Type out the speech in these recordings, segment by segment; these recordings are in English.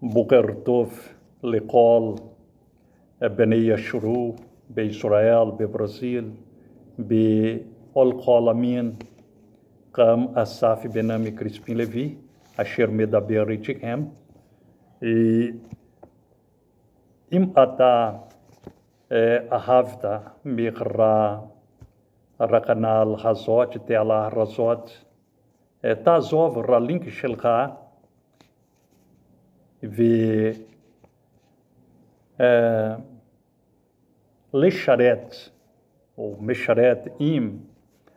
בוקר טוב לכל בני ישרו בישראל, בברזיל, בכל העולמין, גם אסף בנמי קריספין לוי, אשר מדבר איתכם. אם אתה אהבת מהקנל הזאת, תעלה הזאת, תעזוב ללינק שלך ולשרת או משרת עם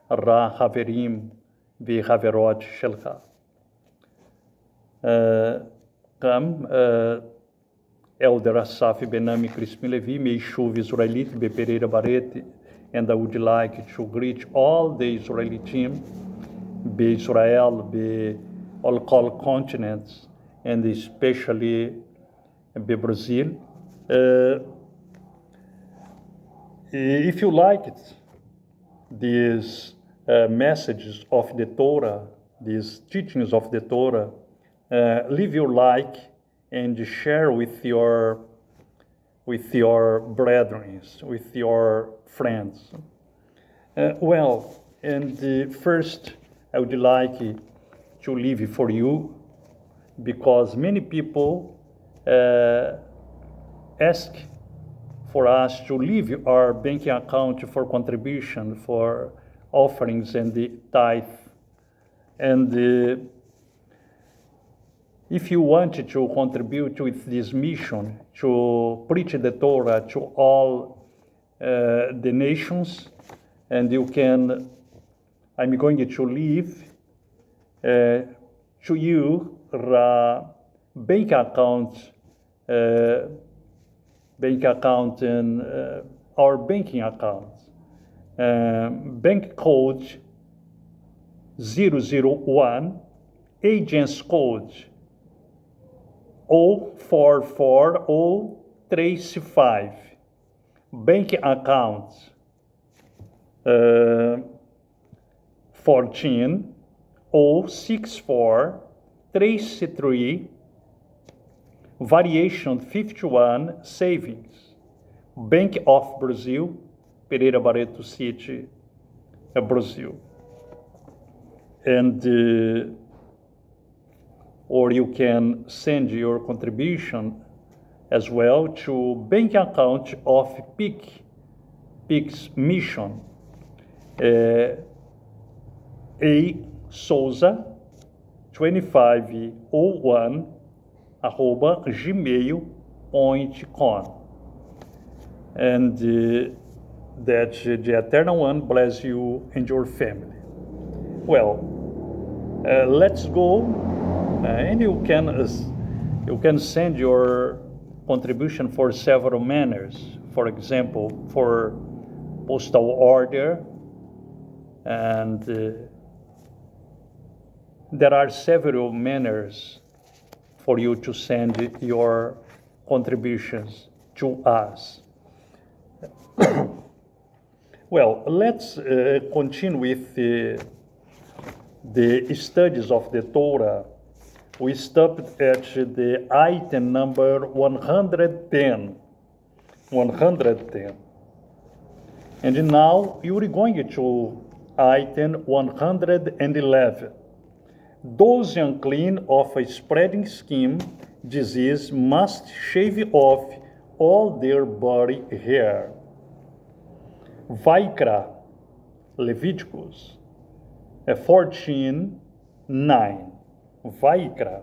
החברים וחברות שלך. גם Elder Assaf Benami, Crispin, Levi, מיישוב ישראלית בפריירה ברט, and I would like to greet all the Israeli team בישראל, all continents, and especially Brazil. If you liked these messages of the Torah, these teachings of the Torah, leave your like and share with your brethren, with your friends. And first I would like to leave for you, because many people ask for us to leave our bank account for contribution, for offerings and the tithe. And if you want to contribute with this mission to preach the Torah to all the nations, and you can, I'm going to leave to you bank account and our banking account, bank code 001, agents code 044035, bank account 1406433, variation 51, savings, Bank of Brazil, Pereira Barreto City, Brazil. And or you can send your contribution as well to bank account of PIX mission, A Souza 2501 @gmail.com. And that the Eternal One bless you and your family. Well, let's go, and you can send your contribution for several manners. For example, for postal order, and there are several manners for you to send your contributions to us. Well, let's continue with the studies of the Torah. We stopped at the item number 110. And now you're going to item 111. Those unclean of a spreading skin disease must shave off all their body hair. Vaikra, Leviticus 14:9. Vaikra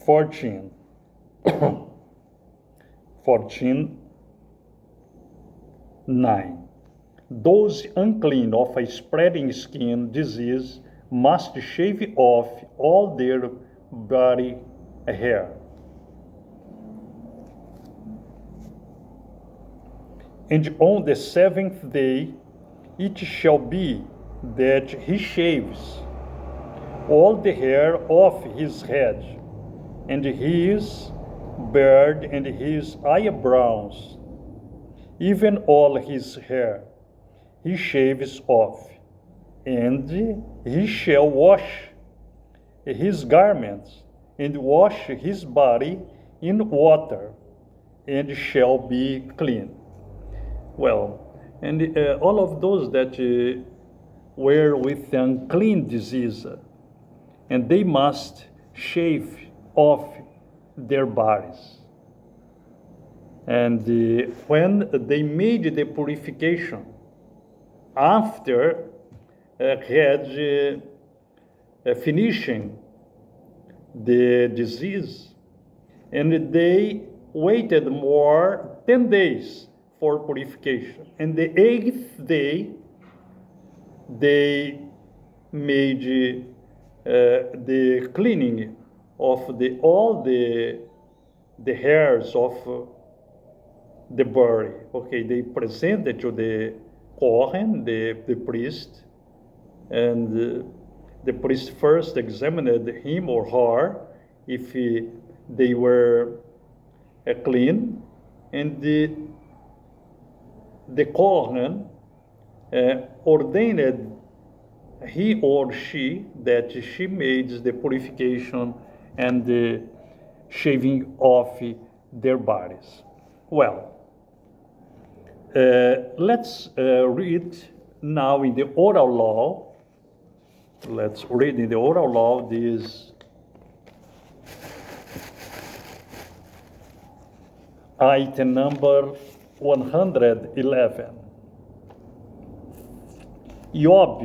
14:9. Those unclean of a spreading skin disease must shave off all their body hair. And on the seventh day it shall be that he shaves all the hair off his head, and his beard, and his eyebrows, even all his hair, he shaves off. and he shall wash his garments and wash his body in water, and shall be clean. Well, and all of those that were with unclean disease, and they must shave off their bodies. And when they made the purification, after had finishing the disease, and they waited more 10 days for purification. And the 8th day, they made the cleaning of all the hairs of the body. Okay, they presented to the Kohen, the priest, and the priest first examined him or her if they were clean, and the Kohen ordained he or she that she made the purification and the shaving off their bodies. Well, let's read now in the oral law. Let's read in the oral law this item number 111. Job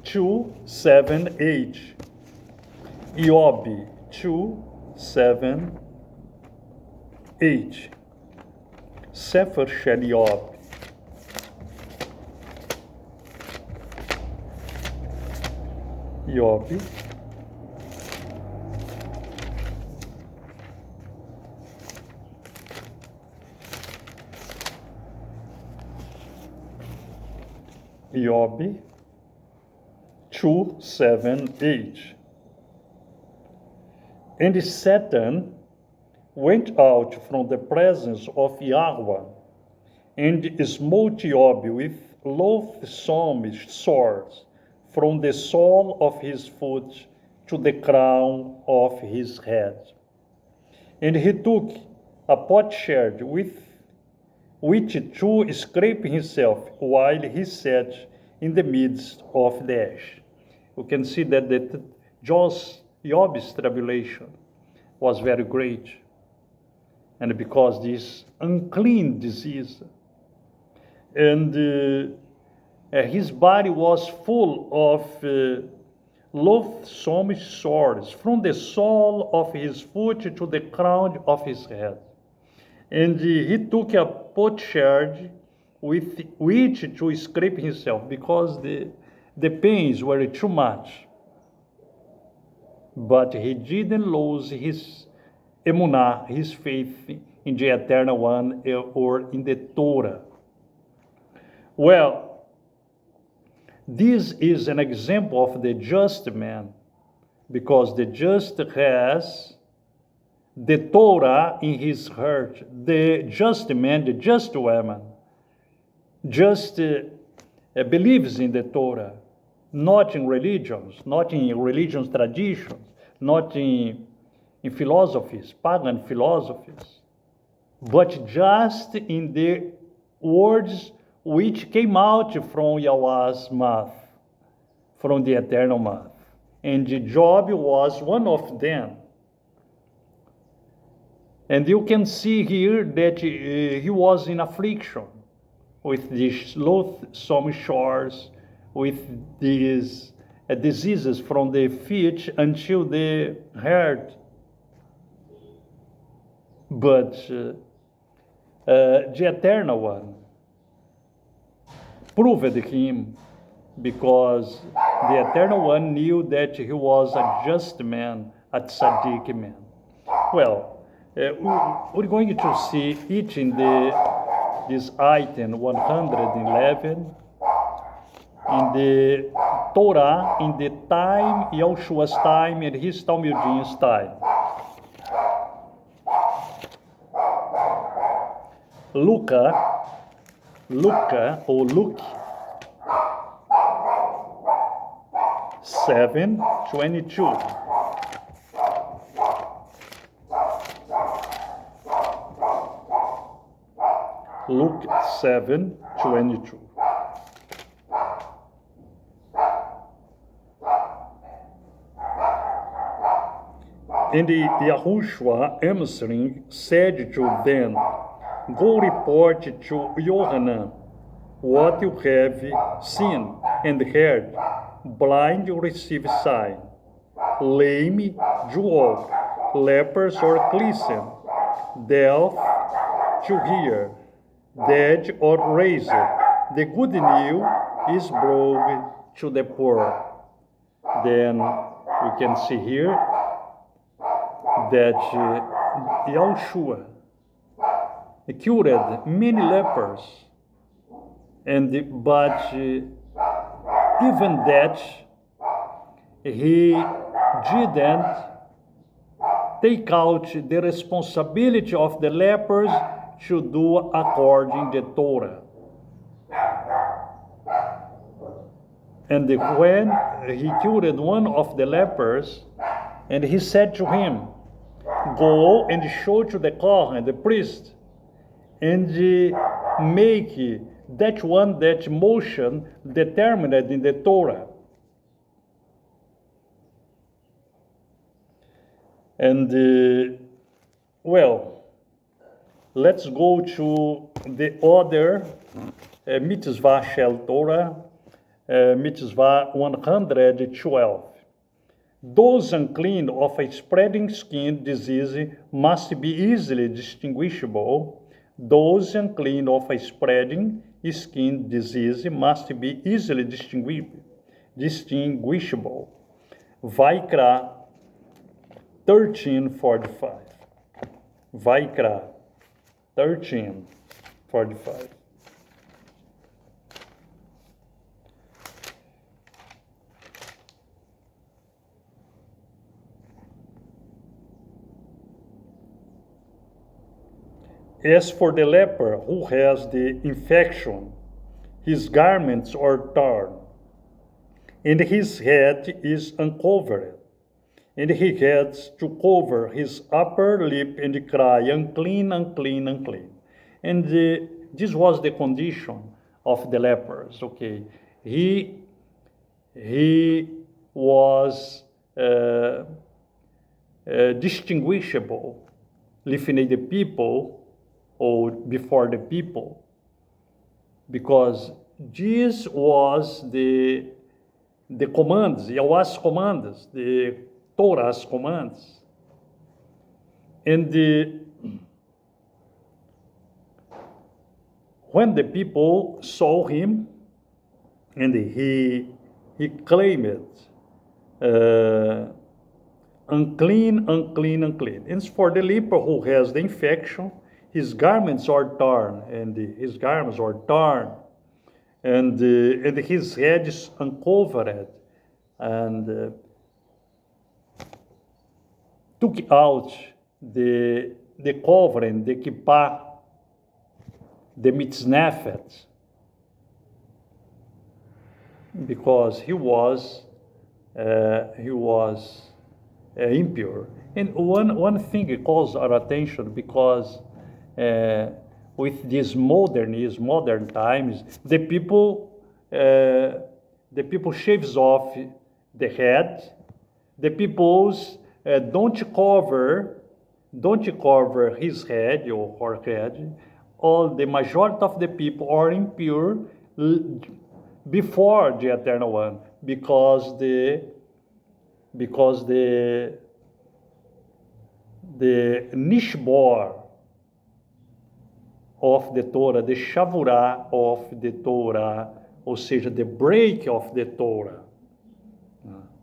2:7h. Job 2:7h. Sefer Shel Job. Job. Job 2:7h. And Satan went out from the presence of Yahweh, and smote Job with loathsome swords, from the sole of his foot to the crown of his head. And he took a potsherd with which to scrape himself while he sat in the midst of the ash. You can see that Job's tribulation was very great. And because this unclean disease, and his body was full of loathsome sores, from the sole of his foot to the crown of his head. And he took a potsherd with which to scrape himself, because the pains were too much. But he didn't lose his emunah, his faith in the Eternal One or in the Torah. Well, this is an example of the just man, because the just has the Torah in his heart. The just man, the just woman, just believes in the Torah, not in religions, not in religious traditions, not in philosophies, pagan philosophies, but just in the words which came out from Yahweh's mouth, from the eternal mouth. And Job was one of them. And you can see here that he was in affliction with these loathsome sores, with these diseases from the feet until the heart. But the Eternal One proved him, because the Eternal One knew that he was a just man, a tzaddik man. Well, we're going to see each in this item 111 in the Torah, in the time, Yahushua's time, and his Talmudin's time. Luke, 7:22. Luke 7:22. And Yahushua answering said to them, Go report to Yohanan what you have seen and heard. Blind receive sight, lame to walk, lepers are cleansed, deaf to hear, dead or raised. The good news is brought to the poor. Then we can see here that Yahushua cured many lepers, but even that he didn't take out the responsibility of the lepers to do according to the Torah. And when he cured one of the lepers, and he said to him, Go and show to the Kohen, the priest, and make that motion determined in the Torah. And let's go to the other mitzvah shel Torah, mitzvah 112. Those unclean of a spreading skin disease must be easily distinguishable. Those unclean of a spreading skin disease must be easily distinguishable. Vaikra 13:45. Vaikra 13:45. As for the leper who has the infection, his garments are torn, and his head is uncovered, and he has to cover his upper lip and cry, unclean, unclean, unclean. And this was the condition of the lepers. Okay, he was distinguishable, lifting the people or before the people, because this was the commands, Yahweh's commands, the Torah's commands. And when the people saw him, and he claimed, unclean, unclean, unclean. And for the leper who has the infection, his garments are torn, and his garments are torn, and his head is uncovered, and took out the covering, the kippah, the mitznafet, because he was impure. And one thing calls our attention, because with this modern times, the people shaves off the head. The peoples don't cover his head or her head. The majority of the people are impure before the Eternal One, because the nishbor of the Torah, the shavurah of the Torah, ou seja, the break of the Torah.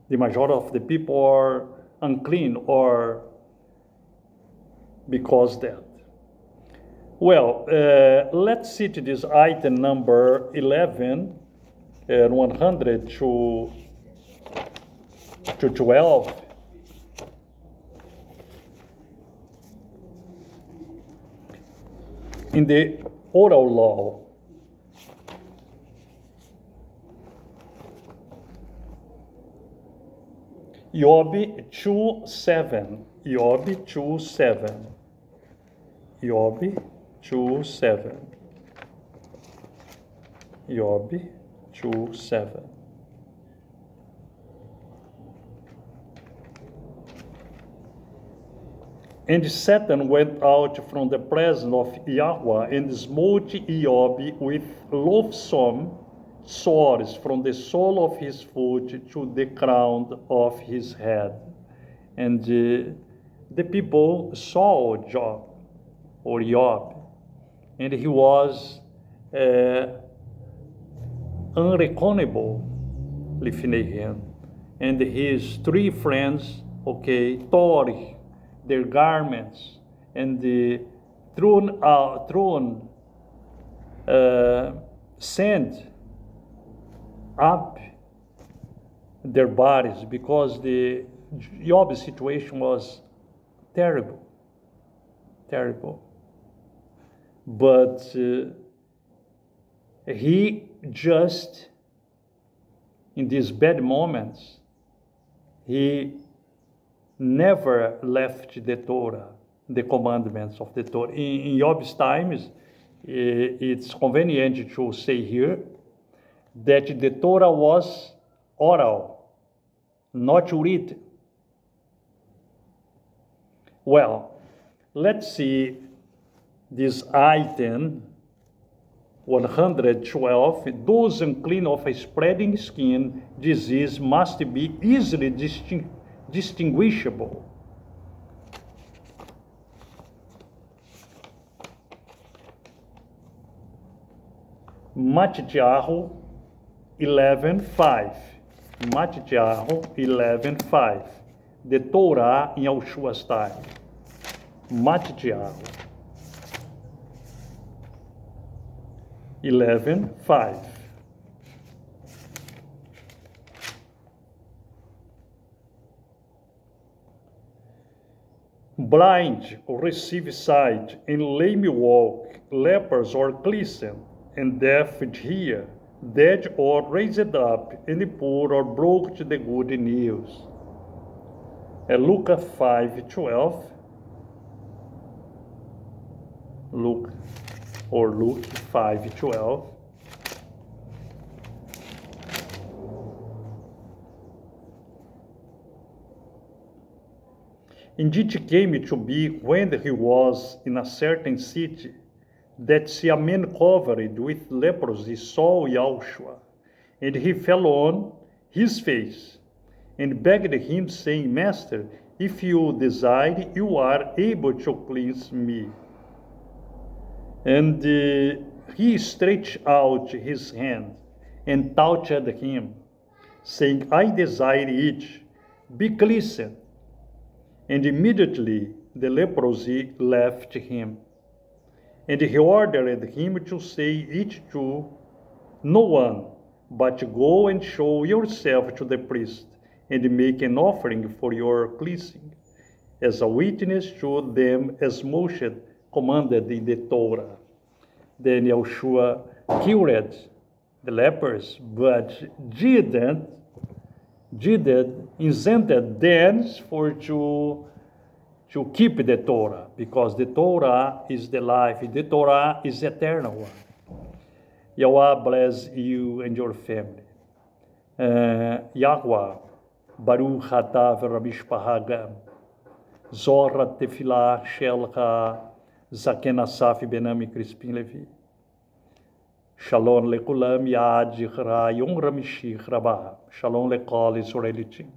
The majority of the people are unclean, or because that. Well, let's see to this item number 11 and 100 to 12. In the oral law, Job 2:7. Job 2:7. Job 2:7. Job 2:7. And Satan went out from the presence of Yahweh and smote Job with loathsome sores from the sole of his foot to the crown of his head. And the people saw Job, and he was unrecognizable לפניהם. And his three friends, tore their garments and thrown sand up their bodies, because the Job's situation was terrible. But he just, in these bad moments, he never left the Torah, the commandments of the Torah. In Job's times, it's convenient to say here that the Torah was oral, not written. Well, let's see this item 112. Those unclean of a spreading skin disease must be easily distinguishable. Matitiahu 11:5. Matitiahu 11:5. The Torah in Yahushua's time. Matitiahu 11:5. Blind receive sight, and lame walk, lepers or cleansed, and deaf hear, dead or raised up, and the poor or broke to the good news. Luke 5:12. Luke 5:12. Indeed, it came to be, when he was in a certain city, that a man covered with leprosy saw Yahushua, and he fell on his face and begged him, saying, Master, if you desire, you are able to cleanse me. And he stretched out his hand and touched him, saying, I desire it, be cleansed. And immediately the leprosy left him. And he ordered him to say it to no one, but go and show yourself to the priest, and make an offering for your cleansing, as a witness to them, as Moshe commanded in the Torah. Then Yahushua cured the lepers, but didn't invented dance to keep the Torah, because the Torah is the life, the Torah is the eternal one. Yahweh bless you and your family. Yahweh, Baruch Hatav Rabishpahagam, Zorra Tefillah Shelcha, Zaken Assaf Benami Crispin Levi. Shalom lekulam yad zichra yom ramishich rabah. Shalom lekol Israelitim.